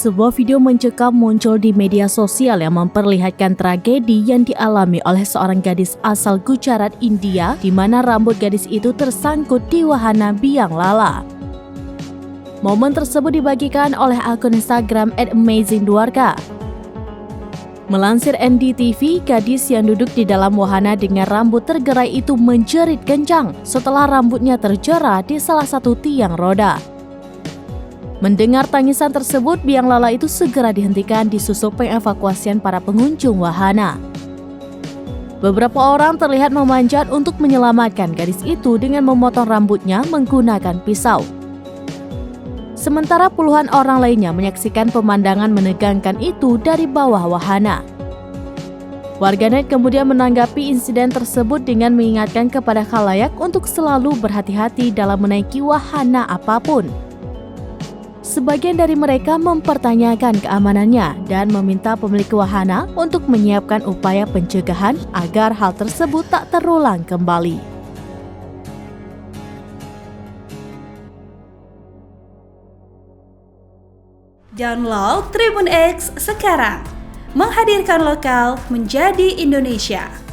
Sebuah video mencekam muncul di media sosial yang memperlihatkan tragedi yang dialami oleh seorang gadis asal Gujarat, India, di mana rambut gadis itu tersangkut di wahana biang lala. Momen tersebut dibagikan oleh akun Instagram @amazingdwarka. Melansir NDTV, gadis yang duduk di dalam wahana dengan rambut tergerai itu menjerit kencang setelah rambutnya terjerat di salah satu tiang roda. Mendengar tangisan tersebut, biang lala itu segera dihentikan disusul pengevakuasian para pengunjung wahana. Beberapa orang terlihat memanjat untuk menyelamatkan gadis itu dengan memotong rambutnya menggunakan pisau. Sementara puluhan orang lainnya menyaksikan pemandangan menegangkan itu dari bawah wahana. Warganet kemudian menanggapi insiden tersebut dengan mengingatkan kepada khalayak untuk selalu berhati-hati dalam menaiki wahana apapun. Sebagian dari mereka mempertanyakan keamanannya dan meminta pemilik wahana untuk menyiapkan upaya pencegahan agar hal tersebut tak terulang kembali. Download Tribun X sekarang, menghadirkan lokal menjadi Indonesia.